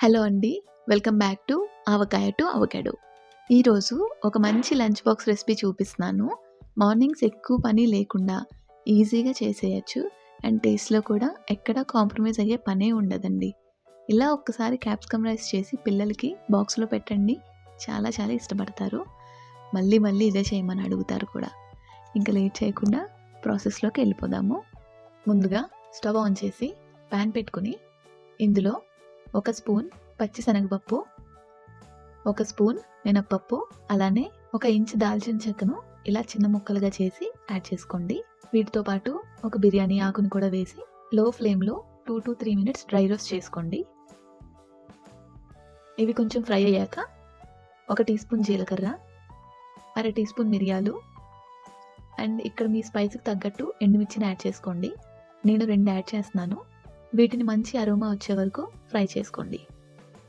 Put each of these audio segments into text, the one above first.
Hello అండి. Welcome back to avakaya to avocado. ఈరోజు ఒక మంచి లంచ్ బాక్స్ రెసిపీ చూపిస్తున్నాను. మార్నింగ్స్ ఎక్కువ పని లేకుండా ఈజీగా చేసేయచ్చు. అండ్ టేస్ట్‌లో కూడా ఎక్కడ కాంప్రమైజ్ అయ్యే పనే ఉండదండి. ఇలా ఒక్కసారి క్యాప్సికమ్ రైస్ చేసి పిల్లలకి బాక్స్‌లో పెట్టండి. చాలా చాలా ఇష్టపడతారు. మళ్ళీ మళ్ళీ ఇదే చేయమని అడుగుతారు కూడా. ఇంకా లేట్ చేయకుండా ప్రాసెస్‌లోకి వెళ్ళిపోదాము. ముందుగా స్టవ్ ఆన్ చేసి పాన్ పెట్టుకొని ఇందులో ఒక స్పూన్ పచ్చిశనగపప్పు, ఒక స్పూన్ మినప్పప్పు, అలానే ఒక ఇంచు దాల్చిన చెక్కను ఇలా చిన్న ముక్కలుగా చేసి యాడ్ చేసుకోండి. వీటితో పాటు ఒక బిర్యానీ ఆకును కూడా వేసి లో ఫ్లేమ్లో 2 to 3 మినిట్స్ డ్రై రోస్ట్ చేసుకోండి. ఇవి కొంచెం ఫ్రై అయ్యాక 1 టీ స్పూన్ జీలకర్ర, అర టీ స్పూన్ మిరియాలు అండ్ ఇక్కడ మీ స్పైస్కి తగ్గట్టు ఎండుమిర్చిని యాడ్ చేసుకోండి. నేను 2 యాడ్ చేస్తున్నాను. వీటిని మంచి అరోమా వచ్చే వరకు ఫ్రై చేసుకోండి.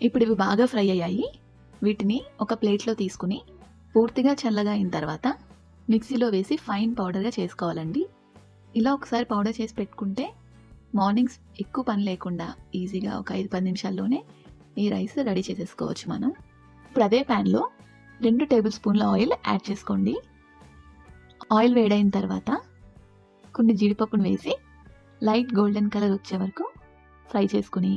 ఇప్పుడు ఇవి బాగా ఫ్రై అయ్యాయి. వీటిని ఒక ప్లేట్లో తీసుకుని పూర్తిగా చల్లగా అయిన తర్వాత మిక్సీలో వేసి ఫైన్ పౌడర్గా చేసుకోవాలండి. ఇలా ఒకసారి పౌడర్ చేసి పెట్టుకుంటే మార్నింగ్స్ ఎక్కువ పని లేకుండా ఈజీగా ఒక 5-10 నిమిషాల్లోనే ఈ రైస్ రెడీ చేసేసుకోవచ్చు మనం. ఇప్పుడు అదే ప్యాన్లో 2 టేబుల్ స్పూన్ల ఆయిల్ యాడ్ చేసుకోండి. ఆయిల్ వేడైన తర్వాత కొన్ని జీడిపప్పును వేసి లైట్ గోల్డెన్ కలర్ వచ్చే వరకు ఫ్రై చేసుకుని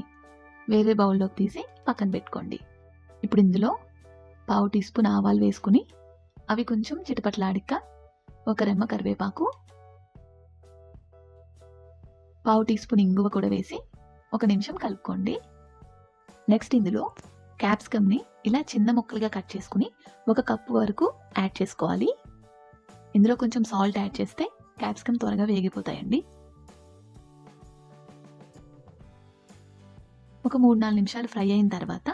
వేరే బౌల్లోకి తీసి పక్కన పెట్టుకోండి. ఇప్పుడు ఇందులో 1/2 టీ స్పూన్ ఆవాలు వేసుకుని అవి కొంచెం చిటపట్లాడిక ఒక రెమ్మ కరివేపాకు, 1/2 టీ స్పూన్ ఇంగువ కూడా వేసి 1 నిమిషం కలుపుకోండి. నెక్స్ట్ ఇందులో క్యాప్సికమ్ని ఇలా చిన్న ముక్కలుగా కట్ చేసుకుని 1 కప్పు వరకు యాడ్ చేసుకోవాలి. ఇందులో కొంచెం సాల్ట్ యాడ్ చేస్తే క్యాప్సికమ్ త్వరగా వేగిపోతాయండి. ఒక 3-4 నిమిషాలు ఫ్రై అయిన తర్వాత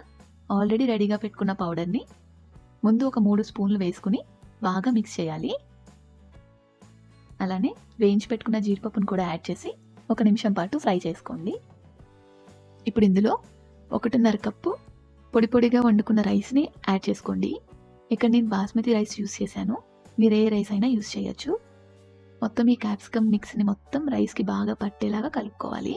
ఆల్రెడీ రెడీగా పెట్టుకున్న పౌడర్ని ముందు ఒక 3 స్పూన్లు వేసుకుని బాగా మిక్స్ చేయాలి. అలానే వేయించి పెట్టుకున్న జీడిపప్పును కూడా యాడ్ చేసి 1 నిమిషం పాటు ఫ్రై చేసుకోండి. ఇప్పుడు ఇందులో 1.5 కప్పు పొడి పొడిగా వండుకున్న రైస్ని యాడ్ చేసుకోండి. ఇక్కడ నేను బాస్మతి రైస్ యూస్ చేశాను. మీరు ఏ రైస్ అయినా యూస్ చేయొచ్చు. మొత్తం ఈ క్యాప్సికమ్ మిక్స్ని మొత్తం రైస్కి బాగా పట్టేలాగా కలుపుకోవాలి.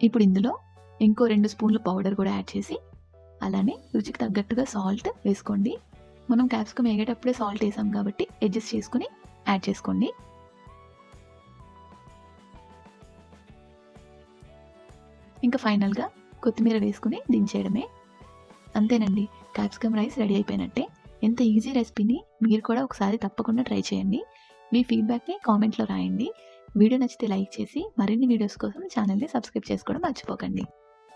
ఇప్పుడు ఇందులో ఇంకో 2 స్పూన్లు పౌడర్ కూడా యాడ్ చేసి అలానే రుచికి తగ్గట్టుగా సాల్ట్ వేసుకోండి. మనం క్యాప్సికమ్ వేగేటప్పుడే సాల్ట్ వేసాం కాబట్టి అడ్జస్ట్ చేసుకుని యాడ్ చేసుకోండి. ఇంకా ఫైనల్గా కొత్తిమీర వేసుకుని దించేయడమే. అంతేనండి, క్యాప్సికమ్ రైస్ రెడీ అయిపోయినట్టే. ఎంత ఈజీ రెసిపీని మీరు కూడా ఒకసారి తప్పకుండా ట్రై చేయండి. మీ ఫీడ్బ్యాక్ని కామెంట్లో రాయండి. వీడియో నచ్చితే లైక్ చేసి మరిన్ని వీడియోస్ కోసం ఛానల్ని సబ్స్క్రైబ్ చేసుకోవడం మర్చిపోకండి.